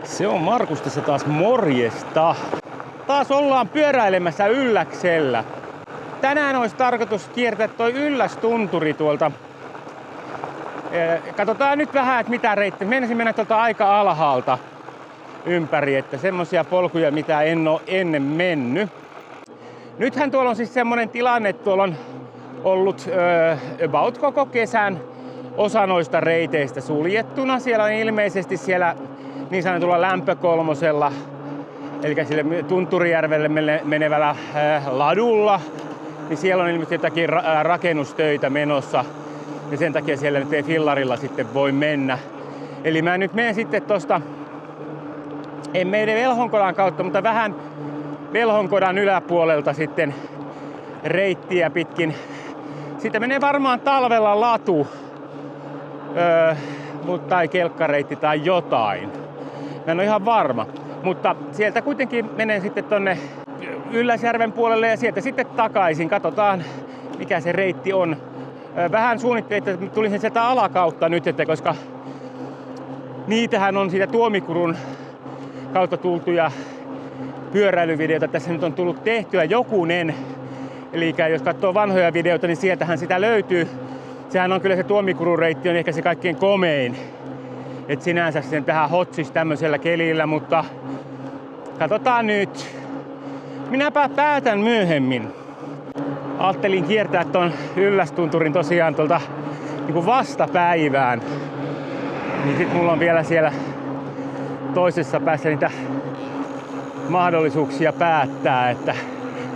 Se on Markus tässä taas, morjesta. Taas ollaan pyöräilemässä Ylläksellä. Tänään olisi tarkoitus kiertää toi Yllästunturi tuolta. Katsotaan nyt vähän, että mitä reittejä. Meinasin mennä tuolta aika alhaalta ympäri, että semmosia polkuja, mitä en oo ennen mennyt. Nythän tuolla on siis semmonen tilanne, että tuolla on ollut about koko kesän osa noista reiteistä suljettuna. Siellä on ilmeisesti siellä niin sanotulla lämpökolmosella, eli sille Tunturijärvelle menevällä ladulla, niin siellä on ilmeisesti jotakin rakennustöitä menossa. Ja sen takia siellä nyt ei fillarilla sitten voi mennä. Eli mä nyt menen sitten tosta, en mene Velhonkodan kautta, mutta vähän Velhonkodan yläpuolelta sitten reittiä pitkin. Siitä menee varmaan talvella latu, tai kelkkareitti tai jotain. Mä en ole ihan varma. Mutta sieltä kuitenkin menen sitten tonne Ylläsjärven puolelle ja sieltä sitten takaisin. Katsotaan mikä se reitti on. Vähän suunnittelin, että tulisin sieltä alakautta nyt, että koska niitähän on siitä Tuomikurun kautta tultuja pyöräilyvideoita. Tässä nyt on tullut tehtyä jokunen. Eli jos katsoo vanhoja videoita, niin sieltähän sitä löytyy. Sehän on kyllä se Tuomikurun reitti on ehkä se kaikkein komein. Et sinänsä sen tähän hotsis tämmöisellä kelillä, mutta katsotaan nyt. Minäpä päätän myöhemmin. Ajattelin kiertää ton Yllästunturin tosiaan tuolta niin vastapäivään. Niin sit mulla on vielä siellä toisessa päässä niitä mahdollisuuksia päättää, että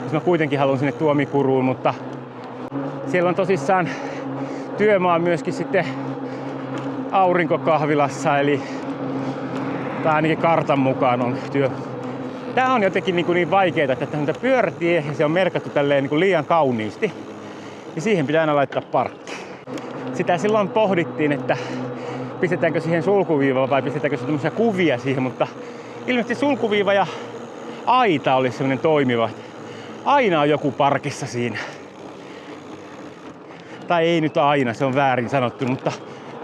jos mä kuitenkin haluan sinne Tuomikuruun, mutta siellä on tosissaan työmaa myöskin sitten Aurinkokahvilassa, eli tai ainakin kartan mukaan on työ. Tää on jotenkin niin vaikeeta, että tämä pyörätie ja se on merkattu tälleen niin liian kauniisti. Ja siihen pitää aina laittaa parkki. Sitä silloin pohdittiin, että pistetäänkö siihen sulkuviiva vai pistetäänkö se tämmöisiä kuvia siihen, mutta ilmeisesti sulkuviiva ja aita olisi semmoinen toimiva. Aina on joku parkissa siinä. Tai ei nyt aina, se on väärin sanottu, mutta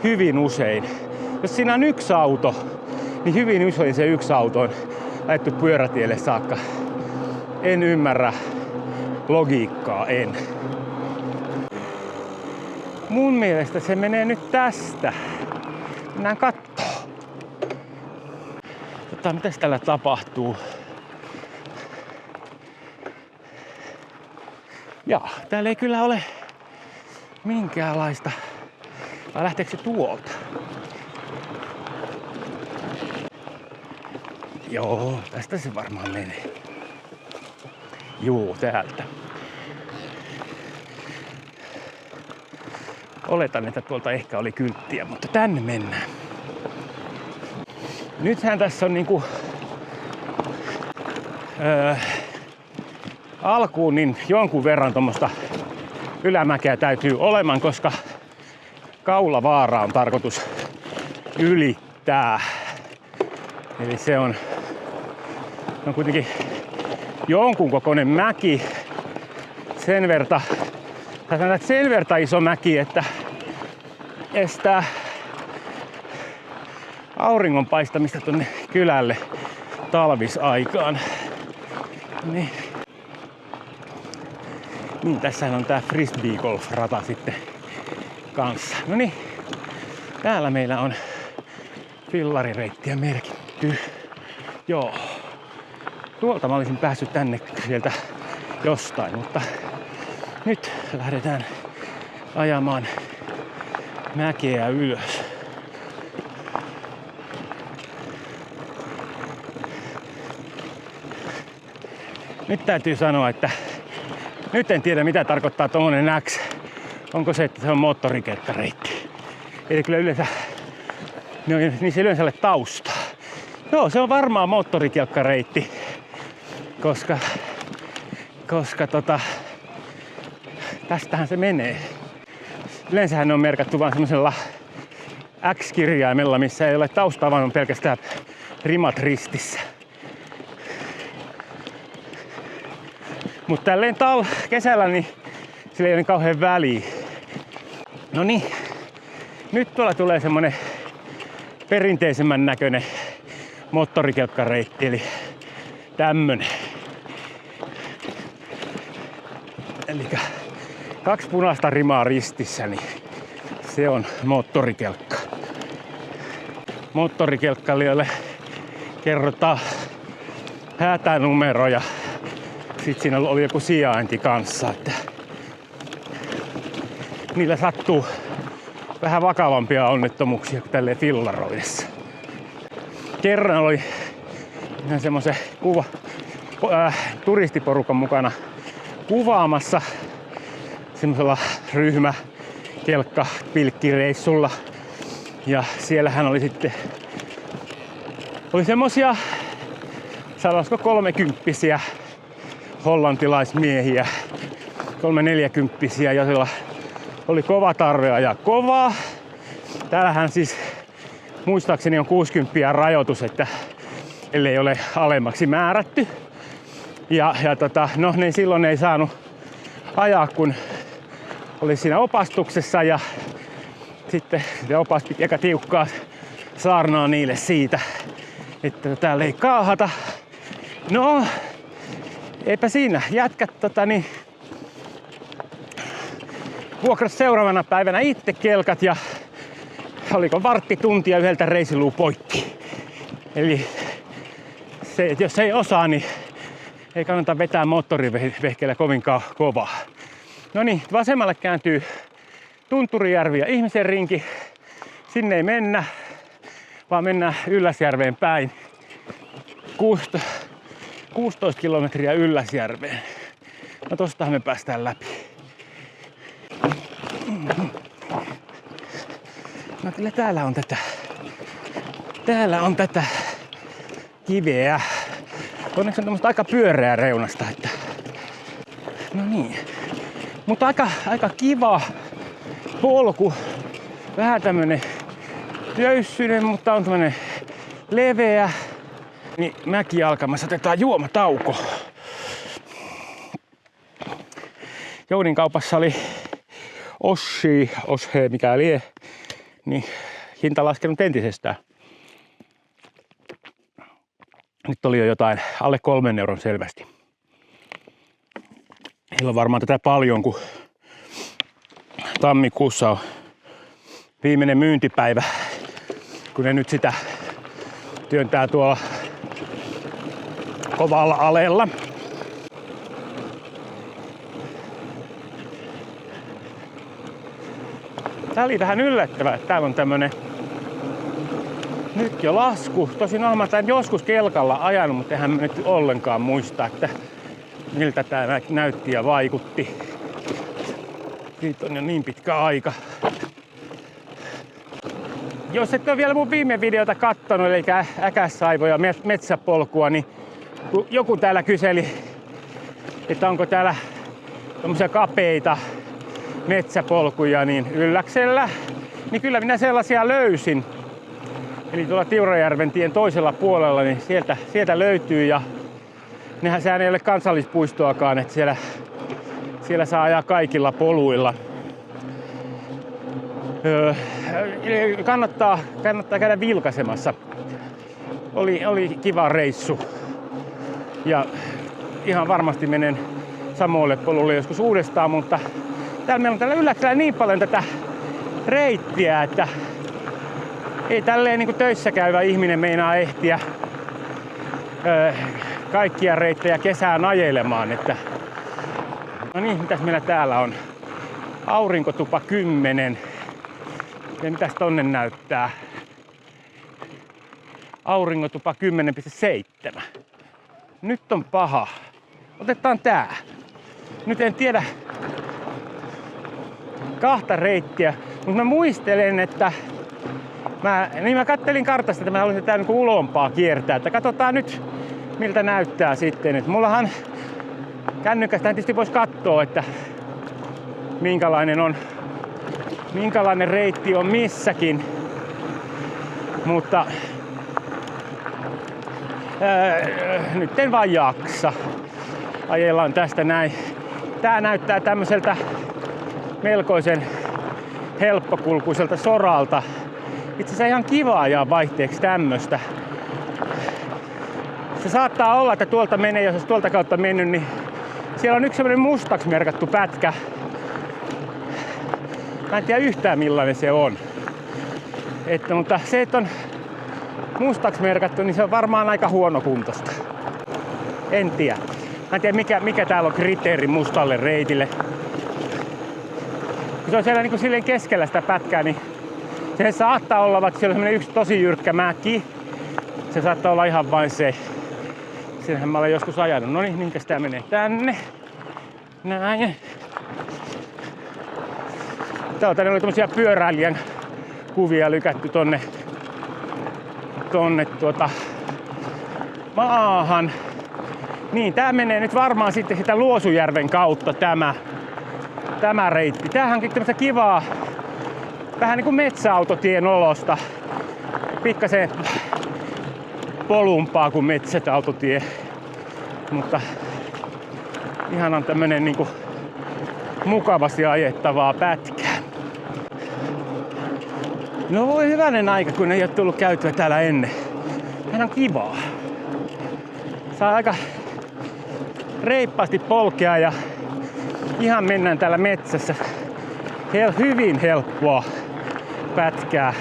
hyvin usein. Jos siinä on yksi auto, niin hyvin usein se yksi auto on laittu pyörätielle saakka. En ymmärrä logiikkaa, en. Mun mielestä se menee nyt tästä. Mennään kattoo. Mitäs tällä tapahtuu? Jaa, täällä ei kyllä ole minkäänlaista. Vai lähteekö se tuolta? Joo, tästä se varmaan menee. Joo, täältä. Oletan, että tuolta ehkä oli kylttiä, mutta tänne mennään. Nythän tässä on niinku alkuun niin jonkun verran tuommoista ylämäkeä täytyy olemaan, koska Kaulavaara on tarkoitus ylittää. Eli se on kuitenkin jonkun kokoinen mäki. Sen verta iso mäki, että estää auringon paistamista tonne kylälle talvisaikaan. Niin tässähän on tää frisbeegolf-rata sitten kanssa. No niin, täällä meillä on fillarireittiä merkitty. Joo. Tuolta mä olisin päässyt tänne sieltä jostain, mutta nyt lähdetään ajamaan mäkeä ylös. Nyt täytyy sanoa, että nyt en tiedä mitä tarkoittaa tommonen X. Onko se, että se on moottorikelkkareitti? Eli kyllä yleensä, niin se yleensä ole taustaa. Joo, se on varmaan moottorikelkkareitti, koska tästähän se menee. Yleensähän ne on merkattu vaan semmosella X-kirjaimella, missä ei ole taustaa, vaan on pelkästään rimat ristissä. Mutta tälleen kesällä niin sillä ei ole niin kauhean väliä. No niin, nyt tuolla tulee semmonen perinteisemmän näköinen moottorikelkkareitti, eli tämmönen. Eli 2 punaista rimaa ristissä, niin se on moottorikelkka. Moottorikelkkailijoille kerrotaan hätänumero ja sit siinä oli joku sijainti kanssa, että niillä sattuu vähän vakavampia onnettomuuksia kuin tälleen fillaroidessa. Kerran oli ihan semmoisen turistiporukan mukana kuvaamassa semmoisella ryhmäkelkkapilkkireissulla. Ja siellähän oli sitten semmosia, sanoisiko 30-vuotiaita hollantilaismiehiä, 3-40-vuotiaita, joilla oli kova tarve ajaa kovaa. Täällähän siis muistaakseni on 60 rajoitus, että ellei ole alemmaksi määrätty. No niin silloin ei saanut ajaa, kun oli siinä opastuksessa ja sitten se opas piti aika tiukkaa saarnaa niille siitä, että täällä ei kaahata. No, eipä siinä. Jätkät vuokras seuraavana päivänä itse kelkat ja oliko varttituntia yhdeltä reisiluu poikki. Eli se, että jos ei osaa, niin ei kannata vetää moottorivehkeellä kovinkaan kovaa. No niin, vasemmalle kääntyy Tunturijärvi ja Ihmisen rinki. Sinne ei mennä, vaan mennään Ylläsjärveen päin. 16 kilometriä Ylläsjärveen. No tostahan me päästään läpi. No kyllä täällä on tätä kiveä. Onneksi on tämmöstä aika pyöreää reunasta, että no niin. Mutta aika kiva polku. Vähän tämmönen töyssyinen, mutta on tämmönen leveä. Niin mäki alkamassa, otetaan juomatauko. Jounin kaupassa oli Oshe, mikä lie, niin hinta laskenut entisestään. Nyt oli jo jotain alle 3 euron selvästi. Heillä on varmaan tätä paljon, kun tammikuussa on viimeinen myyntipäivä, kun ne nyt sitä työntää tuolla kovalla alella. Tää oli vähän yllättävää, että täällä on tämmönen nyt jo lasku. Tosin olen tämän joskus kelkalla ajanut, mutta eihän nyt ollenkaan muista, että miltä tää näytti ja vaikutti. Siitä on jo niin pitkä aika. Jos et ole vielä mun viime videota kattonut, eli äkässaivoja metsäpolkua, niin joku täällä kyseli, että onko täällä tommosia kapeita metsäpolkuja niin Ylläksellä, niin kyllä minä sellaisia löysin. Eli tuolla Tiurajärven tien toisella puolella, niin sieltä löytyy ja sehän ei ole kansallispuistoakaan, että siellä saa ajaa kaikilla poluilla. Kannattaa käydä vilkaisemassa. Oli kiva reissu. Ja ihan varmasti menen samoille polulle joskus uudestaan, mutta meillä on täällä Ylläksellä niin paljon tätä reittiä, että ei tälleen niin kuin töissä käyvä ihminen meinaa ehtiä kaikkia reittejä kesään ajelemaan. Että no niin, mitäs meillä täällä on? Aurinkotupa 10. Ja mitäs tonne näyttää? Aurinkotupa 10,7. Nyt on paha. Otetaan tää. Nyt en tiedä kahta reittiä, mutta mä muistelen, että mä kattelin kartasta, että mä haluaisin tää niinku ulompaa kiertää. Että katsotaan nyt miltä näyttää sitten. Et mullahan kännykästä tietysti voisi katsoa, että minkälainen reitti on missäkin. Mutta nyt en vaan jaksa. Ajellaan tästä näin. Tää näyttää tämmöseltä melkoisen helppokulkuiselta soralta. Itse asiassa ihan kiva ajaa vaihteeksi tämmöstä. Se saattaa olla, että tuolta menee, jos olisi tuolta kautta mennyt, niin siellä on yksi semmoinen mustaksi merkattu pätkä. Mä en tiedä yhtään millainen se on. Mutta se, että on mustaksi merkattu, niin se on varmaan aika huonokuntoista. En tiedä. Mä en tiedä mikä täällä on kriteeri mustalle reitille. Kun se on siellä niin silleen keskellä sitä pätkää, niin se saattaa olla, vaikka siellä on semmonen yksi tosi jyrkkä mäki. Se saattaa olla ihan vain se. Senhän mä olen joskus ajanut. No niin, minkäs tää menee tänne. Näin. Tänne oli tämmösiä pyöräilijän kuvia lykätty tonne maahan. Niin, tää menee nyt varmaan sitten sitä Luosujärven kautta tämä reitti. Tämähän onkin tämmöistä kivaa, vähän niinku metsäautotien olosta. Pikkasen polumpaa kuin metsäautotie. Mutta ihan on tämmönen niinku mukavasti ajettavaa pätkää. No voi hyvänen aika, kun ei ole tullut käytyä täällä ennen. Tämä on kivaa. Saa aika reippaasti polkea ja ihan mennään täällä metsässä. Hyvin helppoa pätkää.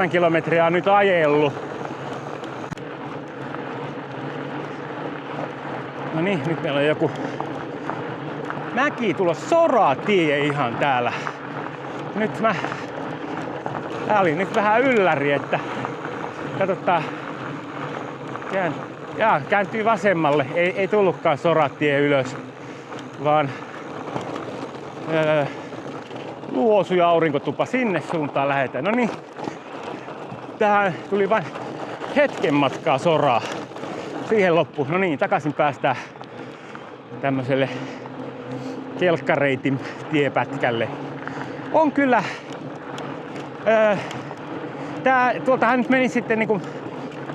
8,7 kilometriä on nyt ajellut. No niin, nyt meillä on joku mäki tulossa, soratie ihan täällä. Tää oli nyt vähän ylläri, että katsotaan. Kääntyy vasemmalle. Ei tullutkaan soratie ylös, vaan Luosu ja Aurinkotupa sinne suuntaan lähdetään. No niin, tähän tuli vain hetken matkaa soraa. Siihen loppu. No niin, takaisin päästään tämmöiselle kelkkareitin tiepätkälle. On kyllä tuoltahan nyt meni sitten niinku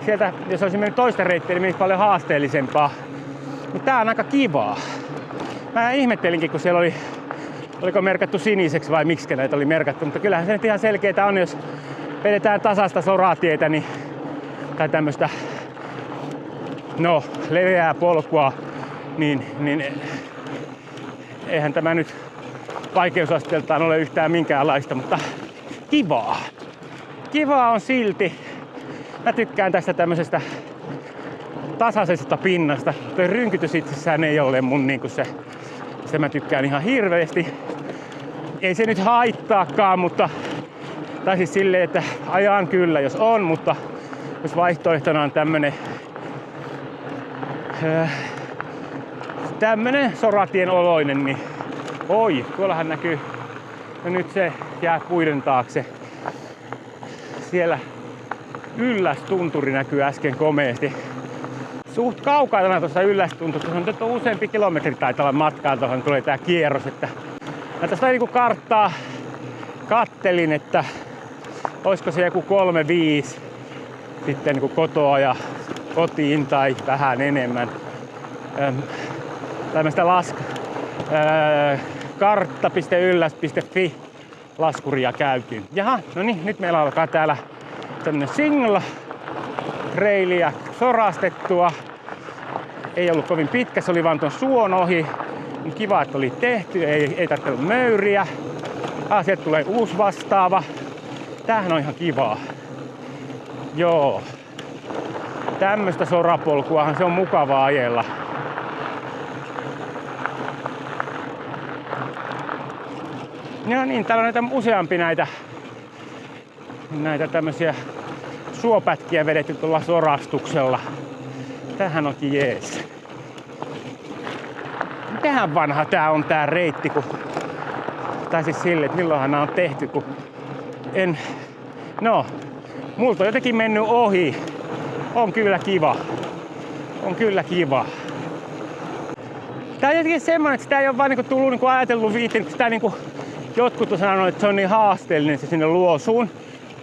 sieltä, jos olisi mennyt toista reittiä, niin menisi paljon haasteellisempaa. Mutta tää on aika kivaa. Mä ihmettelinkin, kun siellä oliko merkattu siniseksi vai miksi näitä oli merkattu, mutta kyllähän se nyt ihan selkeetä on, jos vedetään tasasta soratietä, niin, tai tämmöstä leveää polkua, niin eihän tämä nyt vaikeusasteeltaan ole yhtään minkäänlaista, mutta kivaa. Kivaa on silti. Mä tykkään tästä tämmöisestä tasaisesta pinnasta. Tuo rynkytys itsessään ei ole mun niinku se mä tykkään ihan hirveästi. Ei se nyt haittaakaan, mutta tai siis silleen, että ajan kyllä jos on, mutta jos vaihtoehtona on tämmönen soratien oloinen, niin tuollahan näkyy, ja nyt se jää puiden taakse. Siellä Yllästunturi näkyy äsken komeasti. Suht kaukaana tuossa Yllästunturissa, se on nyt useampi kilometri taitaa olla matkaa, tuohon tulee tää kierros. Että mä tästä niinku karttaa kattelin, että olisiko se joku 3-5 sitten niinku kotoa ja kotiin tai vähän enemmän. Tällaista kartta.ylläs.fi laskuria käytiin. Jaha, no niin, nyt meillä alkaa täällä tämmönen single reilia sorastettua. Ei ollut kovin pitkä, se oli vaan ton suon ohi. Kiva, että oli tehty, ei tarvitse olla möyriä. Sieltä tulee uusi vastaava. Tämähän on ihan kivaa. Joo. Tämmöstä sorapolkuahan se on mukavaa ajella. No niin, täällä on näitä useampi näitä tämmösiä suopätkiä vedetty tuolla sorastuksella. Tämähän onkin jees. Mitähän vanha tää on tää reitti, tai siis sille, että milloinhan nää on tehty, kun multa on jotenkin mennyt ohi. On kyllä kiva. Tää on jotenkin semmonen, että sitä ei ole vaan niinku tullut niinku ajatellut viitin, kun sitä niinku jotkut on sanonut, että se on niin haasteellinen se sinne Luosuun.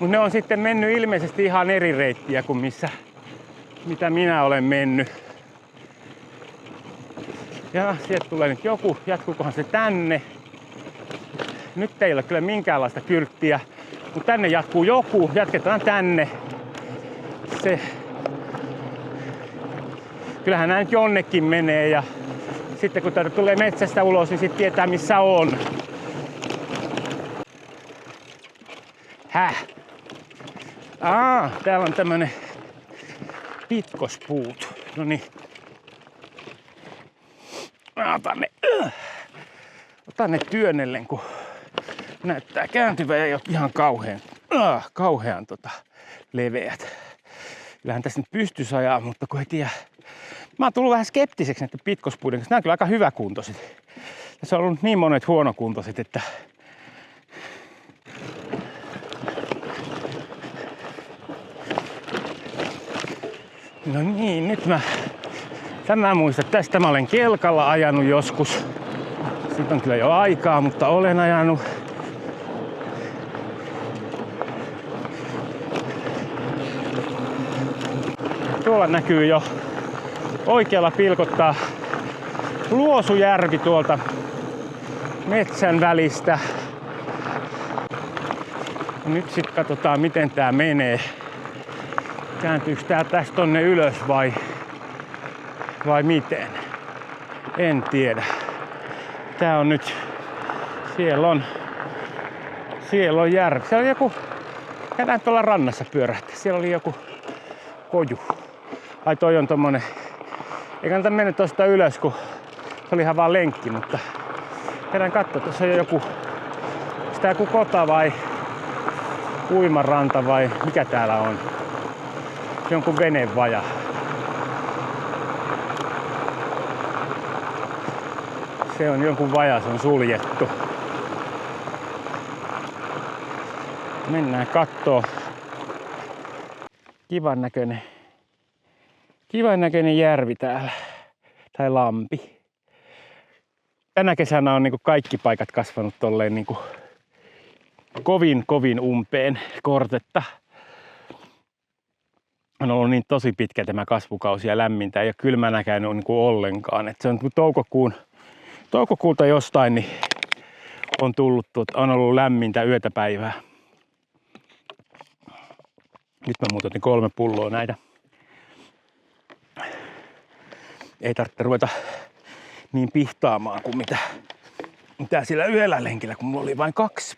Mutta ne on sitten mennyt ilmeisesti ihan eri reittiä kuin mitä minä olen mennyt. Ja sieltä tulee nyt joku, jatkuukohan se tänne. Nyt ei ole kyllä minkäänlaista kylttiä, mutta tänne jatkuu joku, jatketaan tänne. se, kyllähän nää nyt jonnekin menee ja sitten kun täältä tulee metsästä ulos, niin sitten tietää missä on. Häh? Täällä on tämmönen pitkospuut. Noniin. Otan ne työnnellen, kun näyttää kääntyvän ja ihan kauhean leveät. Kyllähän tässä nyt pystyisi ajaa, mutta kun ei tiedä. Mä oon tullut vähän skeptiseksi näiden pitkospuiden, koska nämä on kyllä aika hyväkuntoiset. Tässä on ollut niin monet huonokuntoiset, että no niin, nyt mä muistan, tästä mä olen kelkalla ajanut joskus. Siitä on kyllä jo aikaa, mutta olen ajanut. Tuolla näkyy jo oikealla pilkottaa Luosujärvi tuolta metsän välistä. Nyt sitten katsotaan miten tää menee. Kääntyykö tää tästä tonne ylös vai miten? En tiedä. Tää on nyt, siellä on järvi. Siellä oli joku, käydään tuolla rannassa pyörähtää. Siellä oli joku koju. Ai toi on tommonen, ei kannata mennä tosta ylös, kun se oli ihan vaan lenkki, mutta käydään katsoa, tuossa on joku, sitä joku kota vai uimaranta vai mikä täällä on. Jonkun venevaja. Se on jonkun vaja, se on suljettu. Mennään kattoo. Kivan näköinen järvi täällä. Tai lampi. Tänä kesänä on niinku kaikki paikat kasvanut tolleen niinku kovin umpeen kortetta. On ollut niin tosi pitkä tämä kasvukausi ja lämmintä, ei ole kylmänä käynyt niinku ollenkaan. Et se on toukokuulta jostain niin on tullut, on ollut lämmintä yötä päivää. Nyt mä muutotin 3 pulloa näitä. Ei tarvitse ruveta niin pihtaamaan kuin mitä sillä yhdellä lenkillä, kun mulla oli vain 2.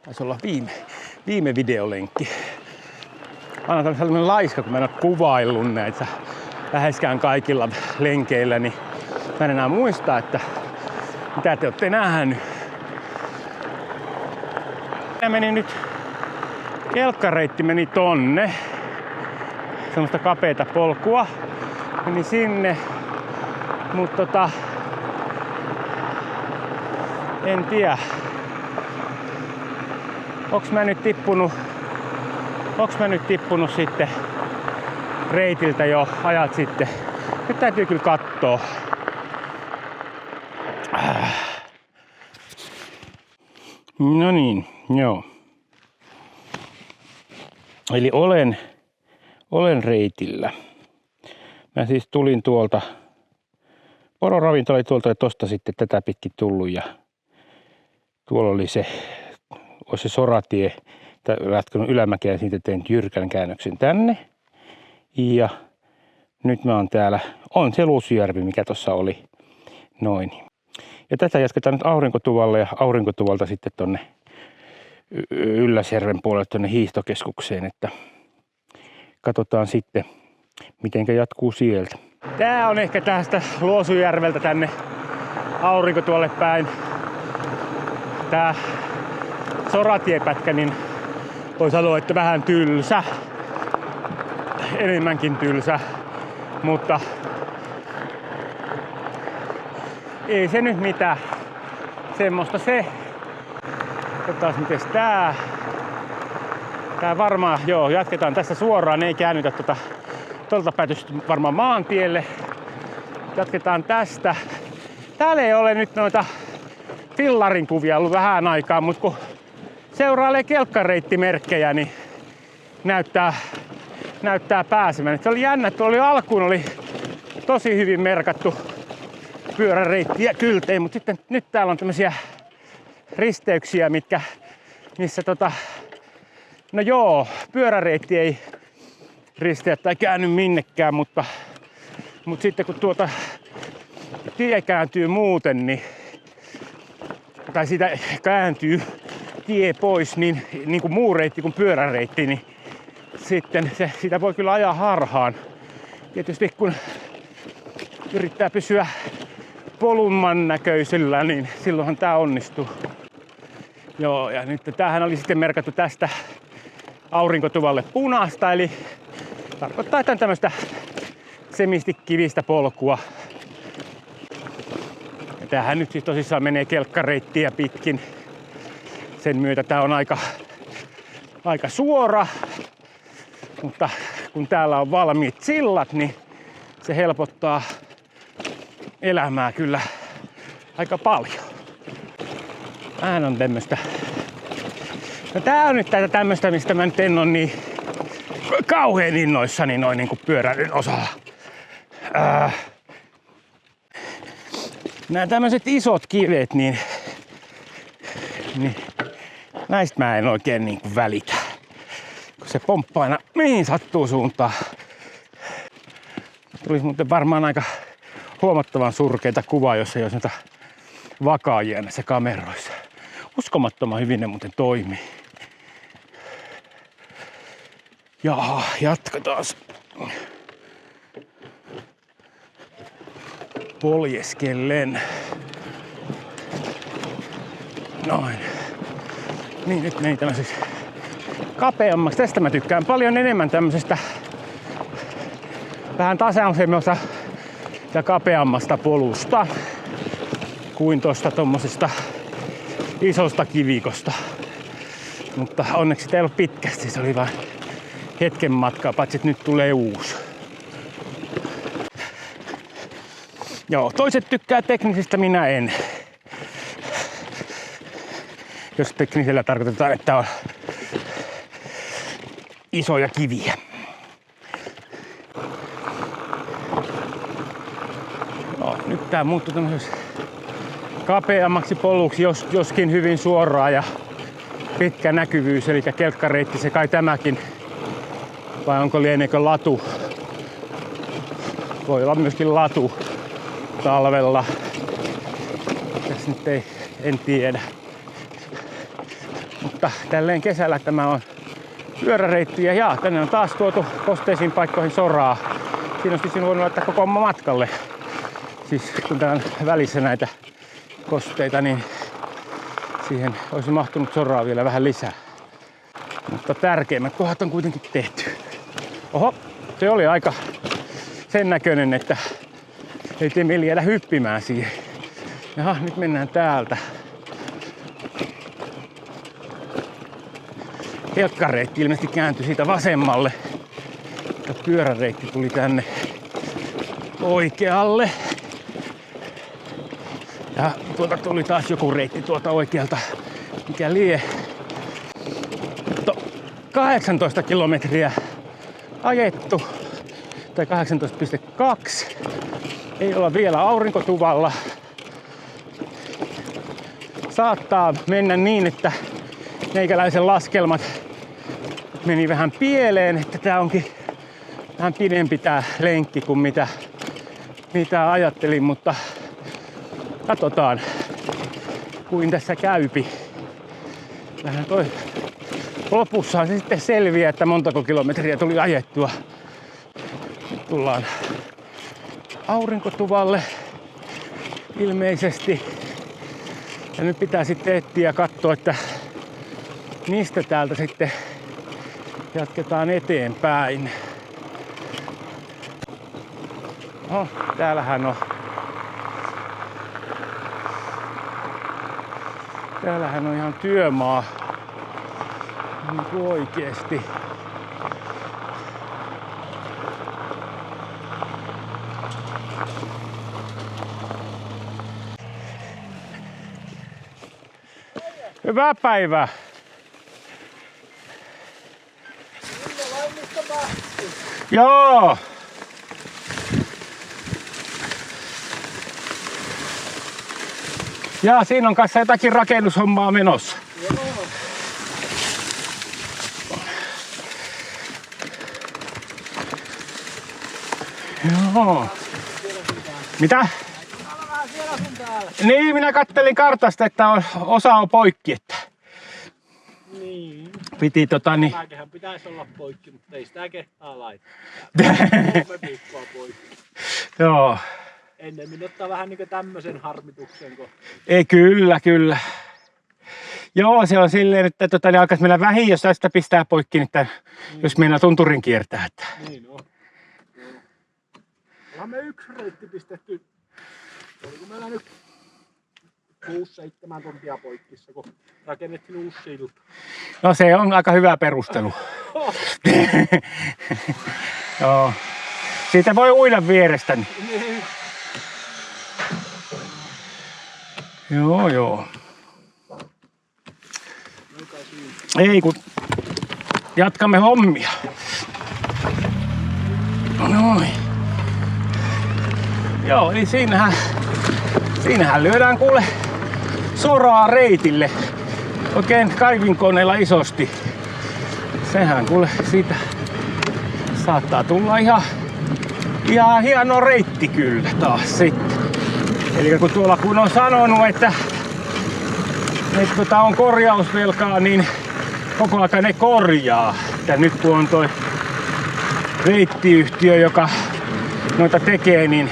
Taisi olla viime videolenkki. Mä oon sellainen laiska, kun mä en ole kuvaillut näitä läheskään kaikilla lenkeillä, niin mä en enää muista, että mitä te olette nähnyt. Kelkkareitti meni tonne. Semmoista kapeata polkua. Meni sinne. Mutta en tiedä. Onks mä nyt tippunut sitten reitiltä jo ajat sitten? Nyt täytyy kyllä kattoo. No niin, joo. Eli olen reitillä. Mä siis tulin tuolta, pororavintola oli tuolta ja tosta sitten tätä pitkin tullut ja tuolla oli se soratie, ratkonut ylämäkeä ja siitä tein jyrkän käännöksen tänne. Ja nyt mä oon täällä, on se Luosujärvi, mikä tossa oli, noin. Ja tätä jatketaan nyt Aurinkotuvalle ja Aurinkotuvalta sitten tonne Ylläsjärven puolelle tonne hiihtokeskukseen, että katsotaan sitten, mitenkä jatkuu sieltä. Tää on ehkä tästä Luosujärveltä tänne Aurinkotuvalle päin. Tää soratiepätkä, niin voi sanoa, että vähän tylsä. Enemmänkin tylsä, mutta ei se nyt mitään. Semmoista se. Katsotaan mites tää. Tää varmaan, joo, jatketaan tässä suoraan, ei käännytä tuolta päätystä varmaan maantielle. Jatketaan tästä. Täällä ei ole nyt noita fillarin kuvia ollut vähän aikaa, mutta kun seurailee kelkkareittimerkkejä, niin näyttää pääsemään. Se oli jännä, tuolla alkuun oli tosi hyvin merkattu pyöräreittiä kyltejä, mutta sitten nyt täällä on tämmöisiä risteyksiä, missä No joo, pyöräreitti ei risteä tai käänny minnekään, mutta sitten kun tie kääntyy muuten, niin, tai siitä kääntyy tie pois, niin kuin muu reitti kuin pyöräreitti, niin sitten sitä voi kyllä ajaa harhaan. Tietysti kun yrittää pysyä polunman näköisellä, niin silloinhan tää onnistuu. Joo, ja nyt tämähän oli sitten merkattu tästä aurinkotuvalle punaista, eli tarkoittaa, että on tämmöistä semistikivistä polkua. Ja tämähän nyt siis tosissaan menee kelkkareittiä pitkin. Sen myötä tää on aika suora, mutta kun täällä on valmiit sillat, niin se helpottaa elämää kyllä aika paljon. Vähän on tämmöstä. No tää on nyt tämmöstä, mistä mä nyt en oo niin kauhean innoissani noin niinku pyöräilyn osalla. Nää tämmöset isot kivet, niin näistä mä en oikein niinku välitä. Kun se pomppaa aina mihin sattuu suuntaan. Tulisi muuten varmaan aika huomattavan surkeita kuvaa, jos ei olisi näitä vakaajia näissä kameroissa. Uskomattoman hyvin ne muuten toimii. Jaha, jatketaan. Poljeskellen. Noin. Niin, nyt meni tämmöiseksi kapeammaksi. Tästä mä tykkään paljon enemmän tämmöisestä vähän tasaisemmasta ja kapeammasta polusta kuin tosta tommosesta isosta kivikosta. Mutta onneksi sitä ei ollut pitkästi, se oli vain hetken matkaa, paitsi että nyt tulee uusi. Joo, toiset tykkää teknisistä, minä en. Jos teknisellä tarkoitetaan, että on isoja kiviä. No, nyt tää muuttui tämmöiseksi kapeammaksi poluksi, joskin hyvin suoraa ja pitkä näkyvyys, eli kelkkareitti se kai tämäkin. Vai onko lieneekö latu? Voi olla myöskin latu talvella. Tässä nyt en tiedä. Mutta tälleen kesällä tämä on pyöräreitti ja tänne on taas tuotu kosteisiin paikkoihin soraa. Siinä olisi voinut laittaa koko matkalle. Siis kun tää on välissä näitä kosteita, niin siihen olisi mahtunut soraa vielä vähän lisää. Mutta tärkeimmät kohdat on kuitenkin tehty. Oho, se oli aika sen näköinen, että ei tee mieli jäädä hyppimään siihen. Jaha, nyt mennään täältä. Kelkkareitti ilmeisesti kääntyi siitä vasemmalle. Ja pyöräreitti tuli tänne oikealle. Ja tuolta tuli taas joku reitti tuolta oikealta. Mikä lie? 18 kilometriä ajettu. Tai 18,2. Ei olla vielä aurinkotuvalla. Saattaa mennä niin, että meikäläisen laskelmat meni vähän pieleen, että tää onkin vähän pidempi tää lenkki kuin mitä ajattelin, mutta katsotaan kuin tässä käypi. Vähän lopussa se sitten selviää, että montako kilometriä tuli ajettua. Nyt tullaan aurinkotuvalle ilmeisesti. Ja nyt pitää sitten etsiä ja katsoa, että mistä täältä sitten jatketaan eteenpäin. No, täällähän on ihan työmaa. Niin kuin oikeesti. Hyvää päivää. Joo. Ja siinä on kanssa jotakin rakennushommaa menossa. Joo. Joo. Mitä? Niin, minä kattelin kartasta, että osa on poikki, että... Niin. Piti Tämäköhän pitäisi olla poikki, mutta ei sitä kehtaa laittaa. 3 viikkoa poikki. Joo. Ennemmin ottaa vähän niinku tämmösen harmituksen, kun... Ei, kyllä. Joo, se on silleen, että niin alkaisi mennä vähin, jos sitä pistää poikki, että jos meinaa tunturin kiertää. Että... Niin on. Ollaan me 1 reitti pistetty. Oliko meillä nyt 6-7 tuntia poikkissa, kun rakennettiin uusi silta? No se on aika hyvä perustelu. Joo. Siitä voi uida vierestäni. Niin. Joo. Ei kun jatkamme hommia. Noin. Joo, niin siinähän lyödään kuule soraa reitille. Oikein kaivinkoneella isosti. Sehän kuule siitä saattaa tulla ihan hieno reitti kyllä taas sitten. Eli kun on sanonut, että on korjausvelkaa, niin koko ajan ne korjaa. Että nyt kun on toi reittiyhtiö, joka noita tekee, niin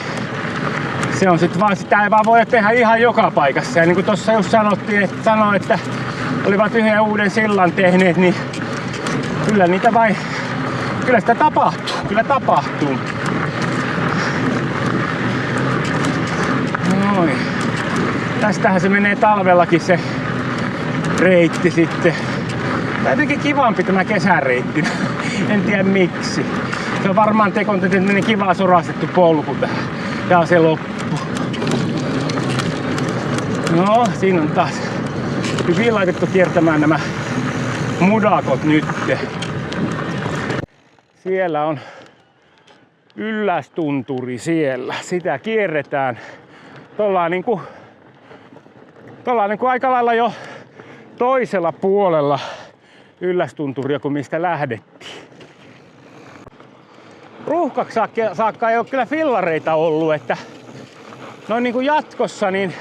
se on sitten vaan, sitä ei vaan voi tehdä ihan joka paikassa. Ja niin kuin tuossa just sanoi, että olivat yhden uuden sillan tehneet, niin kyllä sitä tapahtuu. Noin. Tästähän se menee talvellakin se reitti sitten. Tämä on jotenkin kivampi tämä kesäreitti. En tiedä miksi. Se on varmaan tekonteinen kiva sorastettu polku tähän. Ja se loppu. No, siinä on taas hyvin laitettu kiertämään nämä mudakot nyt. Siellä on Yllästunturi siellä. Sitä kierretään. Ollaan niinku aika lailla jo toisella puolella Yllästunturia kuin mistä lähdettiin. Ruuhkaksi saakka ei ole kyllä fillareita ollut, että noin niinku jatkossa, niin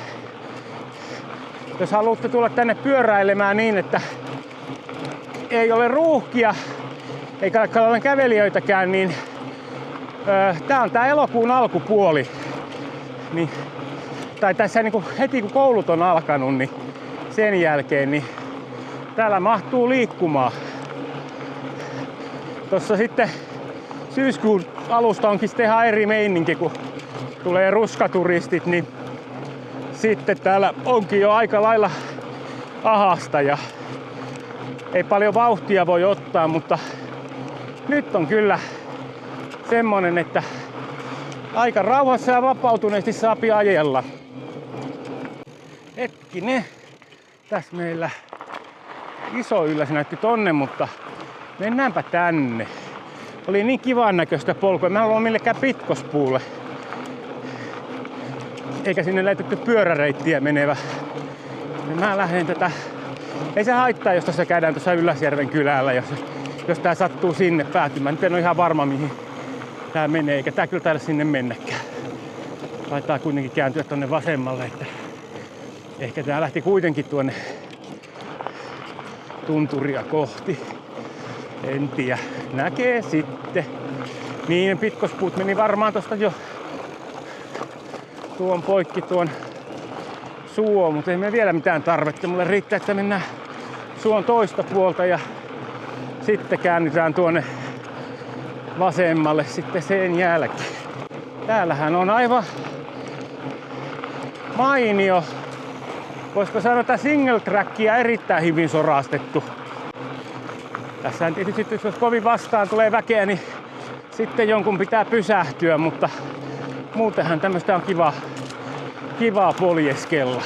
jos haluatte tulla tänne pyöräilemään niin, että ei ole ruuhkia eikä ole kävelijöitäkään, niin tää on tää elokuun alkupuoli. Niin, tai tässä niinku heti kun koulut on alkanut, niin sen jälkeen niin täällä mahtuu liikkumaan. Tossa sitten syyskuun alusta onkin sitten ihan eri meininki, kun tulee ruskaturistit, niin sitten täällä onkin jo aika lailla ahasta ja ei paljon vauhtia voi ottaa, mutta nyt on kyllä semmonen, että aika rauhassa ja vapautuneesti saapi ajella. Hetkinen, tässä meillä iso Ylläs näytti tonne, mutta mennäänpä tänne. Oli niin kivan näköistä polkua. Mä en ollut millekään Pitkospuulle. Eikä sinne laitettu pyöräreittiä menevä. Ja mä lähden tätä. Ei se haittaa, jos tässä käydään tuossa Ylläsjärven kylällä, jos tää sattuu sinne päätymään. Nyt en ole ihan varma, mihin tää menee, eikä tää kyllä taida sinne mennäkään. Laittaa kuitenkin kääntyä tonne vasemmalle, että ehkä tää lähti kuitenkin tuonne tunturia kohti. En tiedä. Näkee sitten. Niin, Pitkospuut meni varmaan tosta jo tuon poikki tuon suon, mutta ei me vielä mitään tarvetta. Mulle riittää, että mennään suon toista puolta ja sitten käännytään tuonne vasemmalle sitten sen jälkeen. Täällähän on aivan mainio, voisiko sanoa, että single trackia erittäin hyvin sorastettu. Tässä tietysti jos kovin vastaan tulee väkeä, niin sitten jonkun pitää pysähtyä, mutta muutenhan tämmöstä on kivaa poljeskella.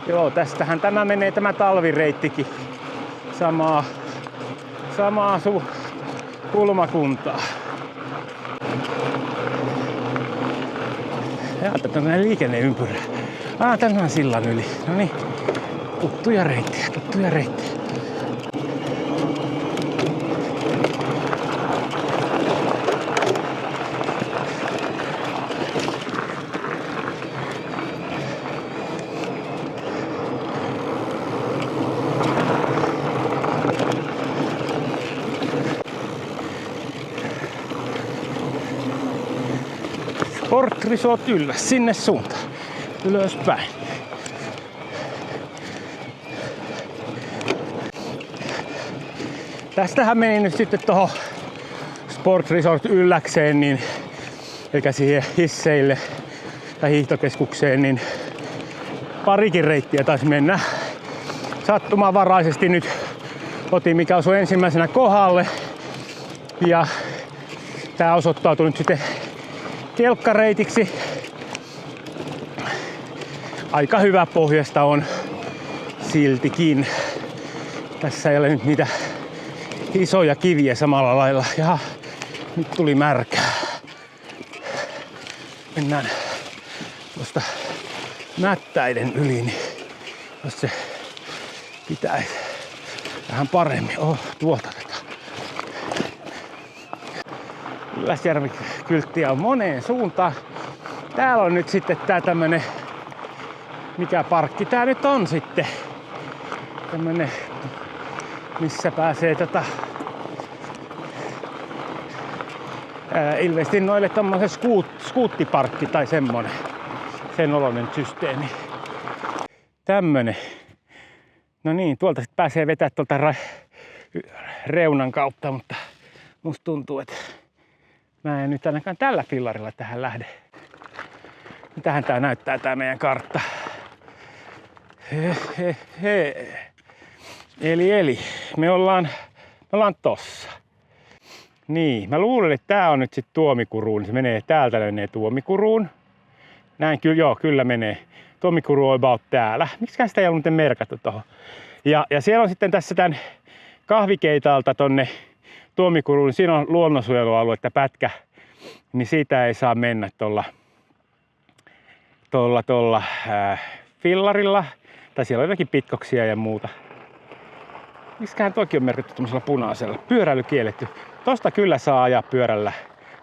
Joo, tästähän tämä menee tämä talvireittikin samaa kulmakuntaa. Ja tämmönen liikenneympyrä. Tänään sillan yli. No niin, tuttuja reittiä. Sport Resort Ylläs, sinne suuntaan. Ylöspäin. Tästähän meni nyt sitten tohon Sport Resort Ylläkseen, niin, eikä siihen hisseille tai hiihtokeskukseen, niin parikin reittiä taisi mennä. Sattumanvaraisesti nyt otin mikä osui ensimmäisenä kohdalle. Ja tää osoittautui nyt sitten kelkkareitiksi. Aika hyvä pohjasta on siltikin. Tässä ei ole nyt niitä isoja kiviä samalla lailla. Ja nyt tuli märkää. Mennään tuosta mättäiden yli, niin jos se pitäisi vähän paremmin. Tuolta tätä. Ylläsjärvi kylttiä on moneen suuntaan. Täällä on nyt sitten tää tämmönen, mikä parkki tää nyt on sitten. Tämmönen, missä pääsee ilmeisesti noille tommosen skuuttiparkki tai semmonen. Sen oloinen systeemi. Tämmönen. No niin, tuolta sit pääsee vetää tuolta reunan kautta, mutta musta tuntuu, että mä en nyt ainakaan tällä fillarilla tähän lähde. Mitähän tää näyttää tää meidän kartta? Eli me ollaan tossa. Niin, mä luulen, että tää on nyt sit Tuomikuruun. Se menee täältä, menee Tuomikuruun. Näin kyllä menee. Tuomikuru on about täällä. Miksikään sitä ei ollut muuten merkattu tohon. Ja siellä on sitten tässä tän kahvikeitalta tonne Tuomikuruun. Siinä on luonnonsuojelualuetta pätkä. Niin siitä ei saa mennä tuolla fillarilla. Tai siellä on jotakin pitkoksia ja muuta. Miksiköhän toikin on merkitty tuollaisella punaisella? Pyöräily kielletty. Tosta kyllä saa ajaa pyörällä.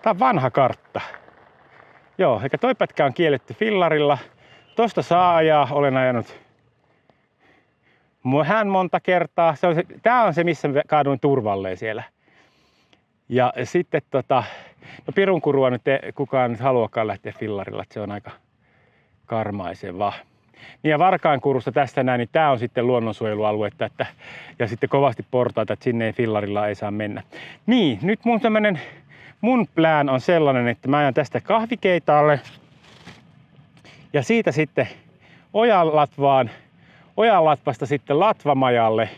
Tää on vanha kartta. Joo, eikä toi pätkä on kielletty fillarilla. Tosta saa ajaa, olen ajanut monta kertaa. Tää on se, missä kaaduin turvalleen siellä. Ja sitten no Pirunkurua nyt kukaan nyt haluakaan lähteä fillarilla, että se on aika karmaiseva. Ja Varkaankurusta tästä näin, niin tää on sitten luonnonsuojelualuetta, ja sitten kovasti portaita, että sinne fillarilla ei saa mennä. Niin, nyt mun plan on sellainen, että mä ajan tästä kahvikeitaalle ja siitä sitten Ojanlatvasta sitten Latvamajalle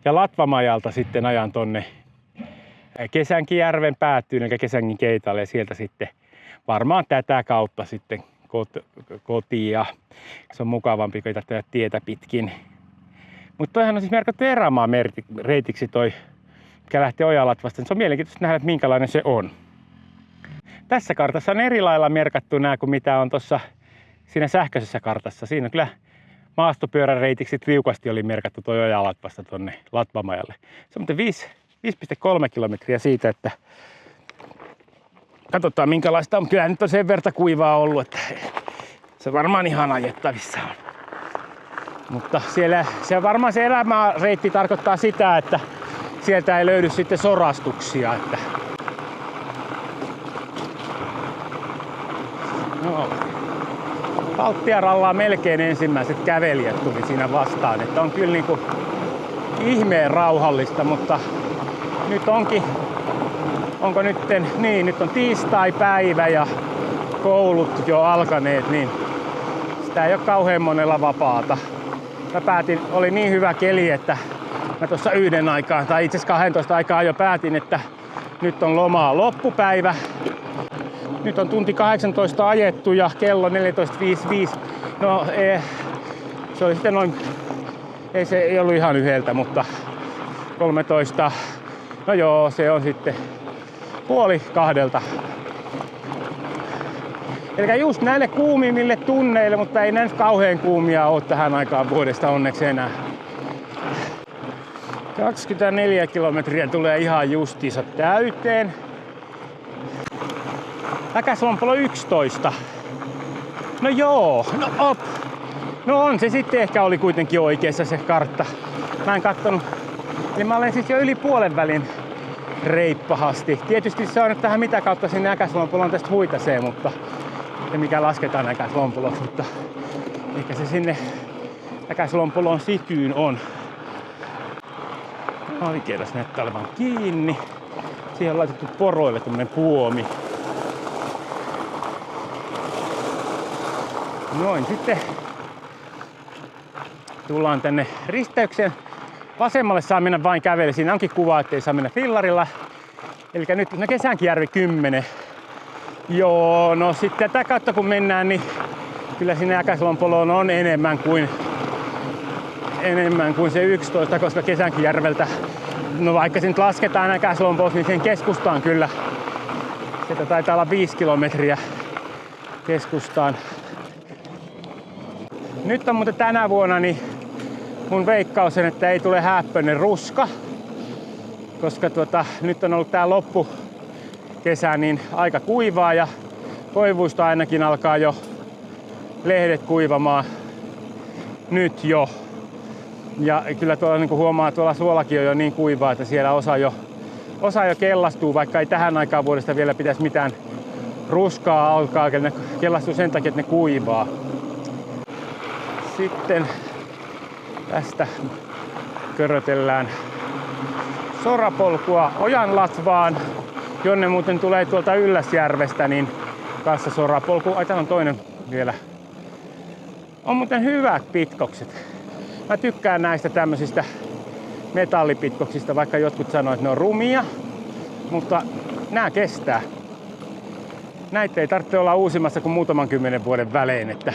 ja Latvamajalta sitten ajan tonne Kesänkijärven päätyyn, eli Kesänkin keitaalle ja sieltä sitten varmaan tätä kautta sitten kotia. Se on mukavampi kuin tätä tietä pitkin. Mutta toihan on siis merkattu erämaa reitiksi toi, mikä lähtee Ojanlatvasta. Se on mielenkiintoista nähdä, että minkälainen se on. Tässä kartassa on eri lailla merkattu nämä kuin mitä on tuossa siinä sähköisessä kartassa. Siinä kyllä maastopyörän reitiksi liukasti oli merkattu toi Ojanlatvasta tonne Latvamajalle. Se on 5,3 kilometriä siitä, että katsotaan minkälaista on. Kyllä nyt on sen verta kuivaa ollut, että se varmaan ihan ajettavissa on. Mutta se varmaan se elämäreitti tarkoittaa sitä, että sieltä ei löydy sitten sorastuksia. Että no, Baltiaralla melkein ensimmäiset kävelijät tuli siinä vastaan. Että on kyllä niinku ihmeen rauhallista, mutta nyt onko nyt on tiistai-päivä ja koulut jo alkaneet, niin sitä ei ole kauhean monella vapaata. Mä päätin, oli niin hyvä keli, että mä tuossa 1 aikaan, tai itse asiassa 12 aikaa jo päätin, että nyt on lomaa loppupäivä. Nyt on tunti 18 ajettu ja kello 14.55. No se oli sitten noin, ei ollut ihan 1, mutta 13. No joo, se on sitten 1:30. Eli just näille kuumimmille tunneille, mutta ei näin kauhean kuumia ole tähän aikaan vuodesta onneksi enää. 24 kilometriä tulee ihan justiinsa täyteen. Äkäslompolo 11. No joo, no on se sitten ehkä oli kuitenkin oikeassa se kartta. Mä en kattonut. Eli mä olen siis jo yli puolen välin reippahasti. Tietysti se on nyt tähän mitä kautta sinne Äkäslompoloon tästä huitasee, mutta se mikä lasketaan Äkäslompoloksi, mutta ehkä se sinne Äkäslompolon sikyyn on. Alkiedas näyttää olevan kiinni. Siihen on laitettu poroille tämmönen puomi. Noin, sitten tullaan tänne risteykseen. Vasemmalle saa mennä vain kävellä. Siinä onkin kuva, ettei saa mennä fillarilla. Eli nyt Kesänkijärvi 10. Joo, no sitten tätä kautta kun mennään, niin kyllä sinne Äkäslompoloon on enemmän kuin se 11, koska Kesänkijärveltä, no vaikka se nyt lasketaan Äkäslompoloksi, niin sen keskustaan kyllä. Sieltä taitaa olla 5 kilometriä keskustaan. Nyt on muuten tänä vuonna niin mun veikkaus on, että ei tule häppöinen ruska, koska nyt on ollut tää loppukesä niin aika kuivaa ja koivuista ainakin alkaa jo lehdet kuivamaan nyt jo. Ja kyllä tuolla niin kuin huomaa, tuolla suolakin on jo niin kuivaa, että siellä osa jo kellastuu, vaikka ei tähän aikaan vuodesta vielä pitäisi mitään ruskaa alkaa, ne kellastuu sen takia, että ne kuivaa. Sitten tästä körötellään sorapolkua Ojanlatvaan, jonne muuten tulee tuolta Ylläsjärvestä, niin kanssa sorapolku. Ai täällä on toinen vielä. On muuten hyvät pitkokset. Mä tykkään näistä tämmöisistä metallipitkoksista, vaikka jotkut sanoo, että ne on rumia, mutta nämä kestää. Näitä ei tarvitse olla uusimmassa kuin muutaman 10 vuoden välein, että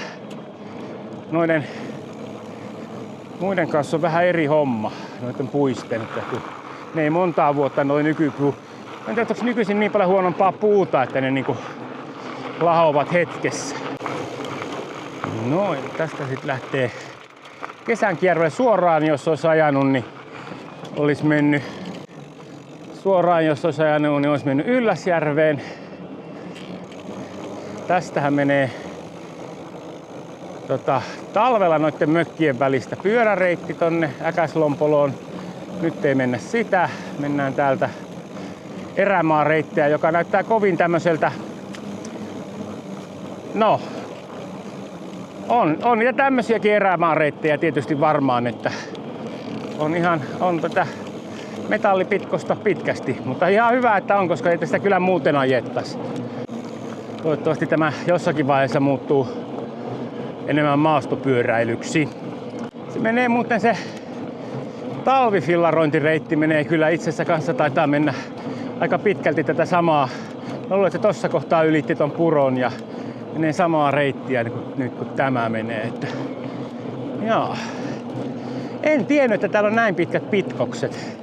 muiden kanssa on vähän eri homma, noiden puisten, että kun ne ei montaa vuotta noin nykypuu. En tiedä, onko nykyisin niin paljon huonompaa puuta, että ne niinku lahoavat hetkessä. Noin, tästä sitten lähtee Kesänkijärvelle suoraan, jos olisi ajanut, niin olisi mennyt Ylläsjärveen. Tästähän menee talvella noiden mökkien välistä pyöräreitti tonne Äkäslompoloon. Nyt ei mennä sitä. Mennään täältä erämaareittiä, joka näyttää kovin tämmöiseltä. No, on ja tämmöisiäkin erämaareittejä tietysti varmaan, että on tätä metallipitkosta pitkästi, mutta ihan hyvä, että on, koska ei tästä kyllä muuten ajettaisi. Toivottavasti tämä jossakin vaiheessa muuttuu enemmän maastopyöräilyksi. Se menee muuten se talvifillarointireitti menee kyllä itsessä kanssa, taitaa mennä aika pitkälti tätä samaa. Mä luulen, että se tossa kohtaa ylitti ton puron ja menee samaa reittiä nyt kun tämä menee. Että joo. En tiennyt, että täällä on näin pitkät pitkokset.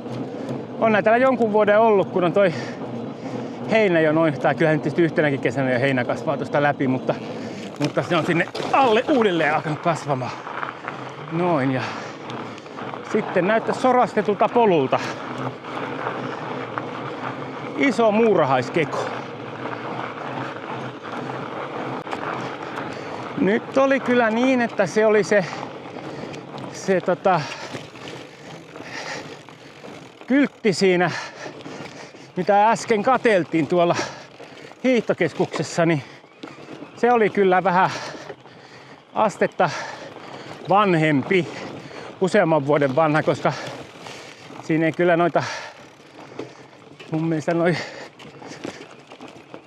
On näitä täällä jonkun vuoden ollut, kun on toi heinä jo noin, tai kyllähän tietysti yhtenäkin kesänä jo heinä kasvaa tuosta läpi, mutta se on sinne alle uudelleen alkanut kasvamaan. Noin, ja sitten näyttää sorastetulta polulta. Iso muurahaiskeko. Nyt oli kyllä niin, että se oli se kyltti siinä, mitä äsken katseltiin tuolla hiihtokeskuksessa, niin se oli kyllä vähän astetta vanhempi, useamman vuoden vanha, koska siinä ei kyllä mun mielestä noi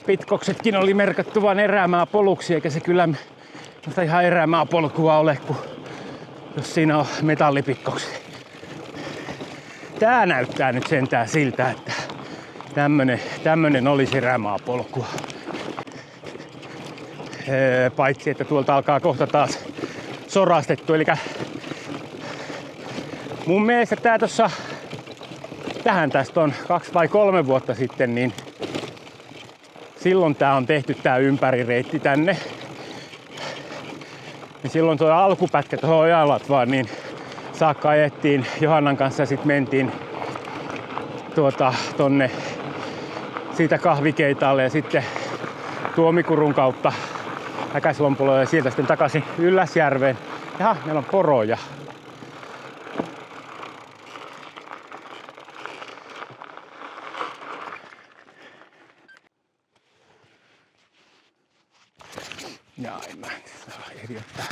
pitkoksetkin oli merkattu vain erämaapoluksi, eikä se kyllä ihan erämaapolkua ole, jos siinä on metallipitkokset. Tää näyttää nyt sentään siltä, että tämmönen olisi erämaapolkua. Paitsi, että tuolta alkaa kohta taas sorastettu. Eli mun mielestä tästä on 2 vai 3 vuotta sitten, niin silloin tää on tehty tää ympärireitti tänne. Ja silloin tuo alkupätkä tuohon Ojanlatvaan, niin saakka ajettiin Johannan kanssa ja sitten mentiin tonne siitä Kahvikeitaalle ja sitten Tuomikurun kautta Äkäslompoloon ja sieltä sitten takaisin Ylläsjärveen. Jaha, meillä on poroja. Ja en mä saa ehdi ottaa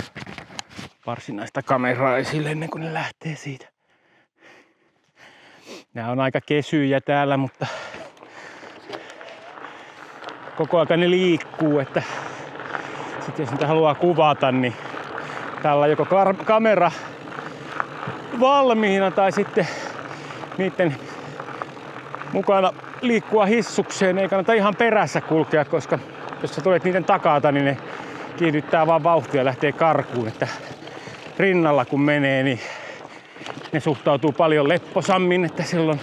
varsinaista kameraa esille ennen kuin ne lähtee siitä. Nää on aika kesyjä täällä, mutta koko ajan ne liikkuu, että sitten jos niitä haluaa kuvata, niin täällä on joko kamera valmiina tai sitten niiden mukana liikkua hissukseen. Ei kannata ihan perässä kulkea, koska jos sä tulet niiden takaa, niin ne kiihdyttää vaan vauhtia ja lähtee karkuun. Että rinnalla kun menee, niin ne suhtautuu paljon lepposammin, että silloin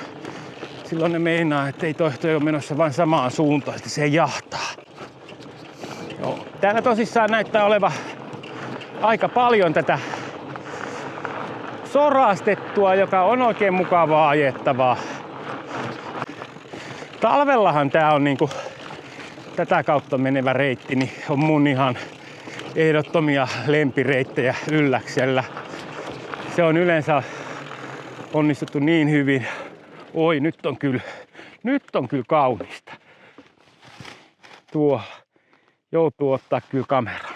ne meinaa, että ei toi ole menossa vain samaan suuntaan, että se jahtaa. Joo. Täällä tosissaan näyttää oleva aika paljon tätä sorastettua, joka on oikein mukavaa ajettavaa. Talvellahan tää on niinku tätä kautta menevä reitti, niin on mun ihan ehdottomia lempireittejä Ylläksellä. Se on yleensä onnistuttu niin hyvin. Oi, nyt on kyllä kaunista. Tuo joutuu ottaa kyllä kameran.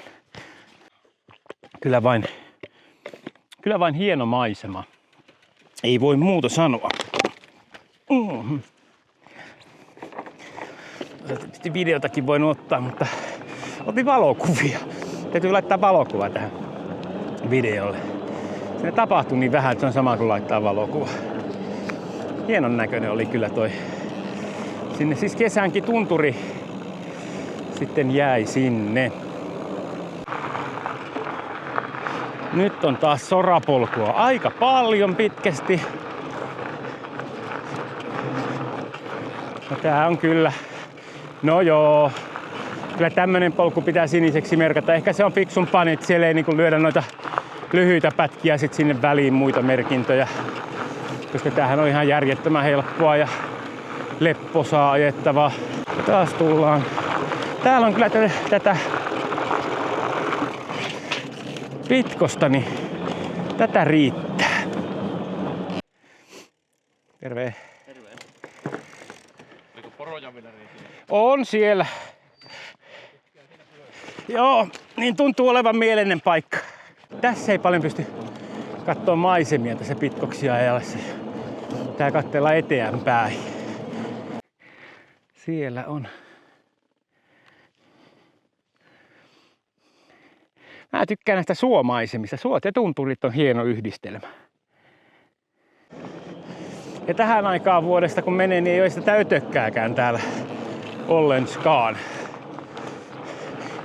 Kyllä vain hieno maisema. Ei voi muuta sanoa. Tietysti videotakin voin ottaa, mutta otin valokuvia. Täytyy laittaa valokuva tähän videolle. Siinä tapahtui niin vähän, että se on sama kuin laittaa valokuva. Hienon näköinen oli kyllä toi. Sinne siis kesänkin tunturi sitten jäi sinne. Nyt on taas sorapolkua aika paljon pitkästi. No tää on kyllä, no joo, kyllä tämmönen polku pitää siniseksi merkata. Ehkä se on fiksumpaa, niin että siellä ei niinku lyödä noita lyhyitä pätkiä sit sinne väliin muita merkintöjä. Koska tämähän on ihan järjettömän helppoa ja lepposaa ajettavaa. Ja taas tullaan. Täällä on kyllä tätä pitkosta, niin tätä riittää. Terve. Terve. Oliko poroja vielä riittää? On siellä. Joo, niin tuntuu olevan mielinen paikka. Tässä ei paljon pysty katsoa maisemia tässä pitkoksia ajallessa. Tää katsella eteenpäin. Siellä on. Mä tykkään näistä suomaisemista. Suot ja tunturit on hieno yhdistelmä. Ja tähän aikaan vuodesta kun menee, niin ei ole sitä ötökkääkään täällä ollenskaan.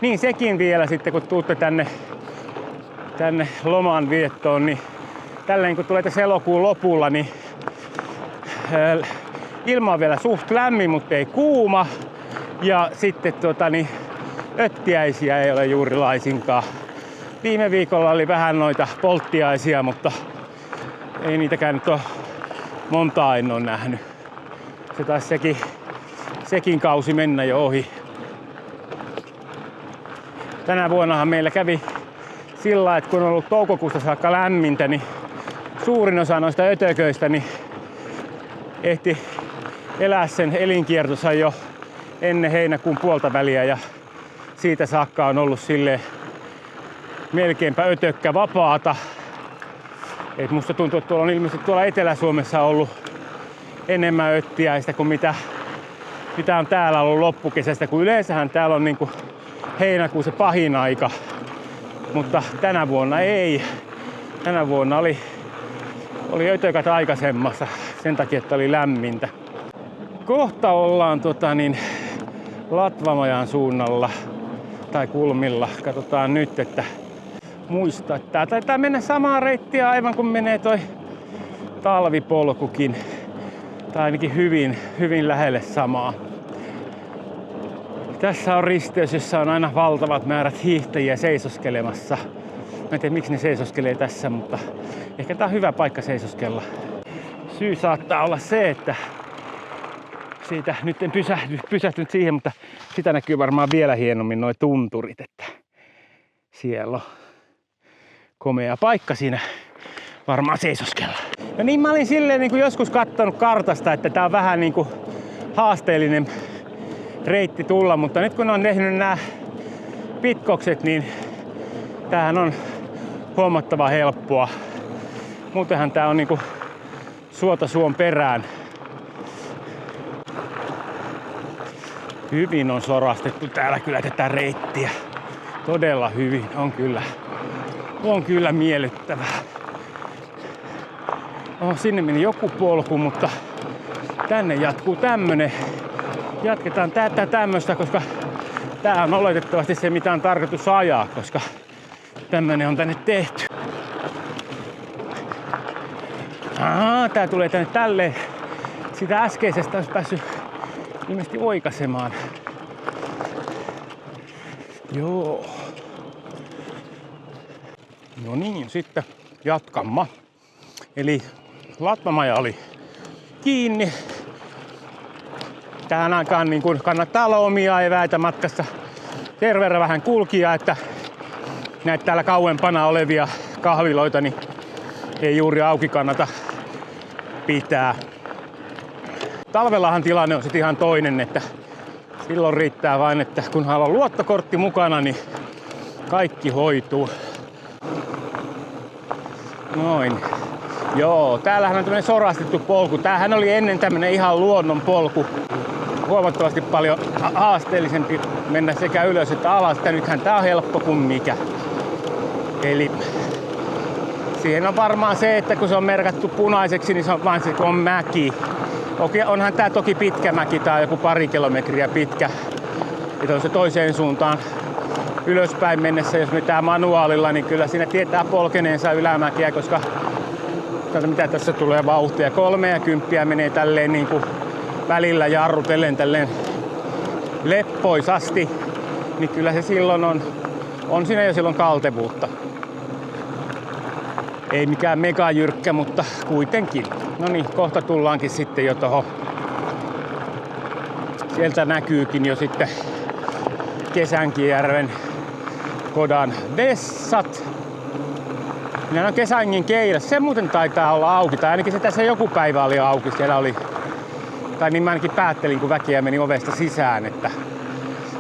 Niin sekin vielä sitten, kun tuutte tänne loman viettoon, niin tälleen kun tulette elokuun lopulla, niin ilma on vielä suht lämmin, mutta ei kuuma. Ja sitten öttiäisiä ei ole juuri laisinkaan. Viime viikolla oli vähän noita polttiaisia, mutta ei niitäkään nyt ole montaa en ole nähnyt. Se taisi sekin kausi mennä jo ohi. Tänä vuonnahan meillä kävi sillä, että kun on ollut toukokuusta saakka lämmintä, niin suurin osa noista ötököistä niin ehti elää sen elinkiertonsa jo ennen heinäkuun puolta väliä ja siitä saakka on ollut silleen melkeinpä ötökkä vapaata. Et musta tuntuu, että tuolla on ilmeisesti tuolla Etelä-Suomessa ollut enemmän öttiäistä kuin mitä on täällä ollut loppukesästä, kun yleensähän täällä on niinku heinäkuun se pahin aika. Mutta tänä vuonna ei. Tänä vuonna oli ötökät aikaisemmassa sen takia, että oli lämmintä. Kohta ollaan Latvamajan suunnalla tai kulmilla. Katsotaan nyt, että muista, että tää taitaa mennä samaa reittiä aivan kuin menee toi talvipolkukin. Tai ainakin hyvin lähelle samaa. Tässä on risteys, jossa on aina valtavat määrät hiihtäjiä seisoskelemassa. Mä en tiedä miksi ne seisoskelee tässä, mutta ehkä tää on hyvä paikka seisoskella. Syy saattaa olla se, että siitä nyt en pysähtynyt siihen, mutta sitä näkyy varmaan vielä hienommin nuo tunturit, että siellä on komea paikka siinä varmaan seisoskella. Ja niin mä olin silleen niin kuin joskus katsonut kartasta, että tää on vähän niin kuin haasteellinen reitti tulla, mutta nyt kun on tehnyt nämä pitkokset, niin tämähän on huomattavan helppoa. Muutenhan tää on niinku suota suon perään. Hyvin on sorastettu täällä kyllä tätä reittiä. Todella hyvin. On kyllä miellyttävää. Sinne meni joku polku, mutta tänne jatkuu tämmönen. Jatketaan tätä tämmöstä, koska tää on oletettavasti se, mitä on tarkoitus ajaa, koska tämmönen on tänne tehty. Tää tulee tänne tälleen. Sitä äskeisestä olisi päässyt ilmeisesti oikaisemaan. Joo. No niin, sitten jatkamma. Eli latvamaja oli kiinni. Tähän aikaan niin kun kannattaa olla omia eväitä matkassa. Sen verran vähän kulkia, että näitä täällä kauempana olevia kahviloita niin ei juuri auki kannata pitää. Talvellahan tilanne on sitten ihan toinen, että silloin riittää vain, että kun on luottokortti mukana, niin kaikki hoituu. Noin. Joo, täällähän on tämmönen sorastettu polku. Tämähän oli ennen tämmönen ihan luonnon polku. Huomattavasti paljon haasteellisempi mennä sekä ylös että alas. Nythän tää on helppo kuin mikä. Eli siihen on varmaan se, että kun se on merkattu punaiseksi, niin se on vain se, kun on mäki. Okei, onhan tää toki pitkä mäki, tää on joku 2 kilometriä pitkä. Ja se toiseen suuntaan ylöspäin mennessä, jos mitää manuaalilla, niin kyllä siinä tietää polkeneensa ylämäkiä, koska mitä tässä tulee vauhtia. 30 menee tälleen niin kuin välillä jarrutellen tälleen leppoisasti, niin kyllä se silloin on siinä jo silloin kaltevuutta. Ei mikään megajyrkkä, mutta kuitenkin. No niin, kohta tullaankin sitten jo tohon. Sieltä näkyykin jo sitten Kesänkijärven Kodan vessat. Nämä on Kesängin keilas. Se muuten taitaa olla auki, tai ainakin se tässä joku päivä oli auki. Siellä oli, tai niin mä ainakin päättelin, kun väkeä meni ovesta sisään, että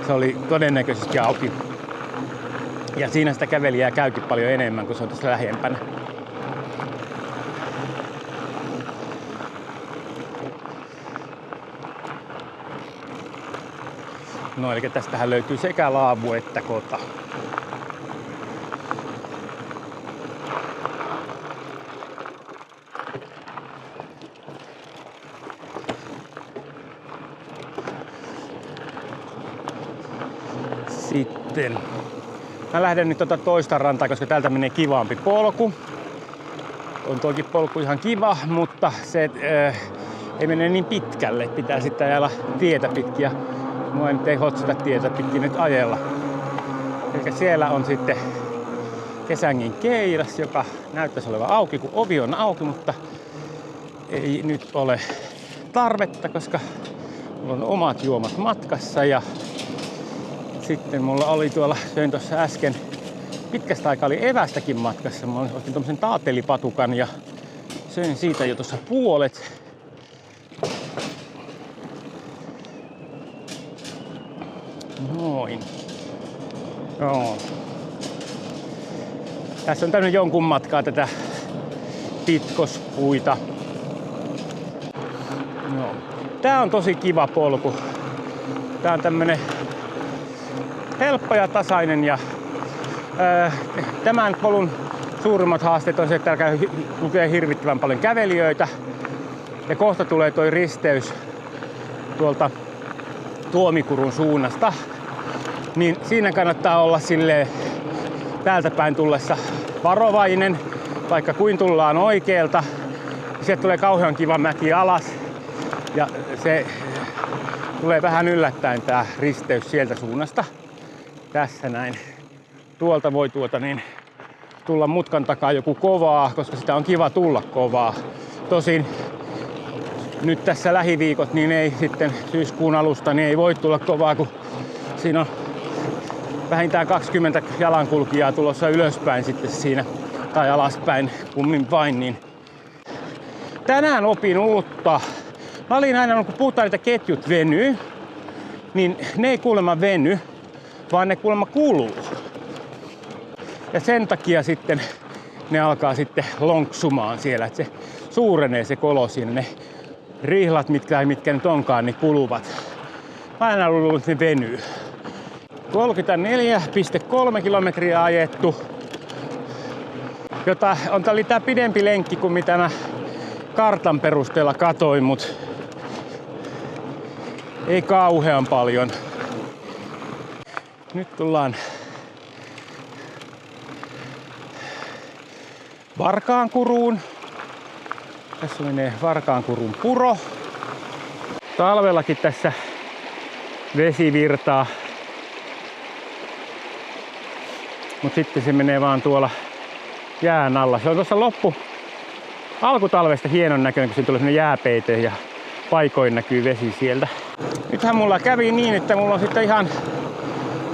se oli todennäköisesti auki. Ja siinä sitä kävelijää käykin paljon enemmän, kun se on tässä lähempänä. No eli tästähän löytyy sekä Laavu että Kota. Sitten mä lähden nyt toista rantaa, koska täältä menee kivampi polku. On toki polku ihan kiva, mutta se ei mene niin pitkälle. Pitää sitten ajella tietä pitkin. Mua ei hotsata tietä pitkin nyt ajella. Eli siellä on sitten Kesängin keilas, joka näyttäisi olevan auki, kun ovi on auki, mutta ei nyt ole tarvetta, koska mulla on omat juomat matkassa. Ja sitten mulla oli söin tuossa äsken, pitkästä aikaa oli evästäkin matkassa. Mä ostin tommosen taatelipatukan ja söin siitä jo tuossa puolet. Noin. Joo. Tässä on tämmönen jonkun matkaa tätä pitkospuita. Joo. Tää on tosi kiva polku. Tää on tämmönen helppo ja tasainen ja tämän polun suurimmat haasteet on se, että täällä lukee hirvittävän paljon kävelijöitä. Ja kohta tulee toi risteys tuolta Tuomikurun suunnasta. Niin siinä kannattaa olla silleen täältä päin tullessa varovainen, vaikka kuin tullaan oikealta. Sieltä tulee kauhean kiva mäki alas ja se tulee vähän yllättäen tää risteys sieltä suunnasta. Tässä näin. Tuolta voi tulla mutkan takaa joku kovaa, koska sitä on kiva tulla kovaa. Tosin nyt tässä lähiviikot niin ei sitten syyskuun alusta niin ei voi tulla kovaa, kun siinä on vähintään 20 jalankulkijaa tulossa ylöspäin sitten siinä tai alaspäin kummin vain. Niin tänään opin uutta. Mä olin aina, kun puhutaan, että ketjut venyy, niin ne ei kuulemma veny, vaan ne kuulemma kuluu. Ja sen takia sitten ne alkaa sitten lonksumaan siellä, että se suurenee se kolo siinä. Ne rihlat, mitkä nyt onkaan, niin kuluvat. Mä en ole luullut, että ne venyy. 34,3 kilometriä ajettu. Oli tää pidempi lenkki kuin mitä mä kartan perusteella katoin, mut ei kauhean paljon. Nyt tullaan Varkaankuruun. Tässä menee Varkaankurun puro. Talvellakin tässä vesi virtaa. Mut sitten se menee vaan tuolla jään alla. Se on tuossa alkutalvesta hienon näköinen, kun siinä tulee sellainen jääpeite ja paikoin näkyy vesi sieltä. Nythän mulla kävi niin, että mulla on sitten ihan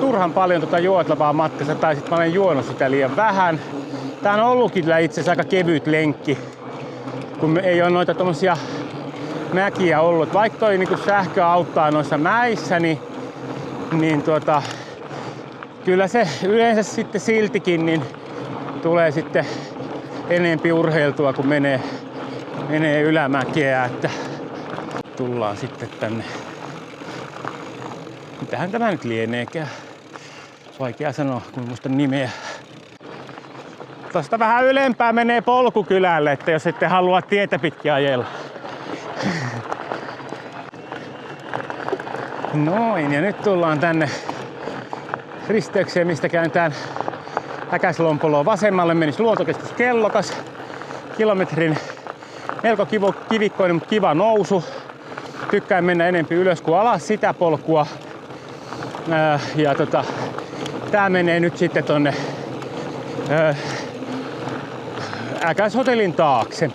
turhan paljon juotlapaa matkassa, tai sitten mä olen juonut sitä liian vähän. Tää on ollutkin itse asiassa aika kevyt lenkki, kun ei ole noita tommosia mäkiä ollut. Vaikka toi niinku sähkö auttaa noissa mäissä, niin kyllä se yleensä sitten siltikin niin tulee sitten enempi urheiltua, kun menee ylämäkeä, että tullaan sitten tänne. Mitähän tämä nyt lieneekään? Vaikea sanoa, kun muista nimeä. Tosta vähän ylempää menee polkukylälle, että jos ette halua tietä pitkin ajella. Noin, ja nyt tullaan tänne risteykseen, mistä kääntään Äkäslompoloon vasemmalle. Menisi Luontokeskus Kellokas. Kilometrin melko kivikkoinen, mutta kiva nousu. Tykkään mennä enempi ylös kuin alas sitä polkua. Tää menee nyt sitten tonne Äkäshotellin taakse.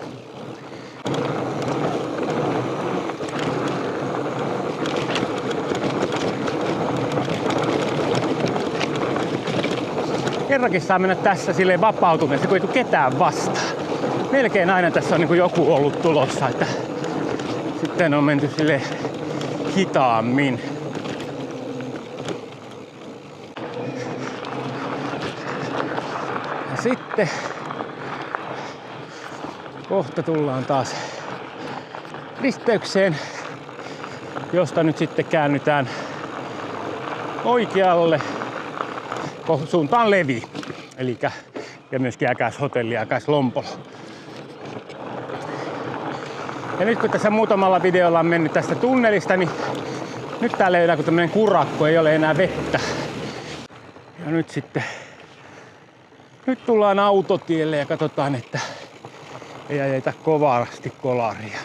Kerrankin saa mennä tässä silleen vapautuneesti, kun ei tule ketään vastaan. Melkein aina tässä on niin kuin joku ollut tulossa, että sitten on menty silleen hitaammin. Ja sitten kohta tullaan taas risteykseen, josta nyt sitten käännytään oikealle suuntaan Levi, ja myöskin Äkäshotelli, Äkäslompolo. Ja nyt kun tässä muutamalla videolla on mennyt tästä tunnelista, niin nyt täällä ei ole kuin tämmönen kurakko, ei ole enää vettä. Ja nyt tullaan autotielle ja katsotaan, että ei ajeta kovasti kolaria.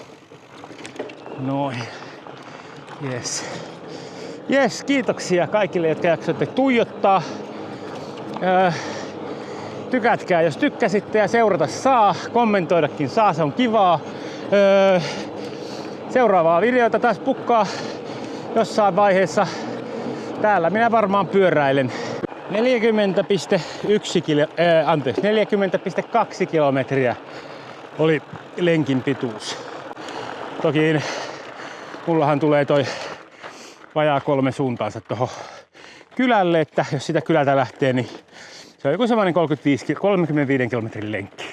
Noin. Jes, kiitoksia kaikille, jotka jaksoitte tuijottaa. Tykätkää, jos tykkäsitte, ja seurata saa, kommentoidakin saa, se on kivaa. Seuraavaa videota taas pukkaa jossain vaiheessa. Täällä minä varmaan pyöräilen. 40,2 kilometriä oli lenkin pituus. Toki mullahan tulee toi vajaa 3 suuntaansa tohon kylälle, että jos sitä kylältä lähtee, niin se on joku semmoinen 35 kilometrin lenkki.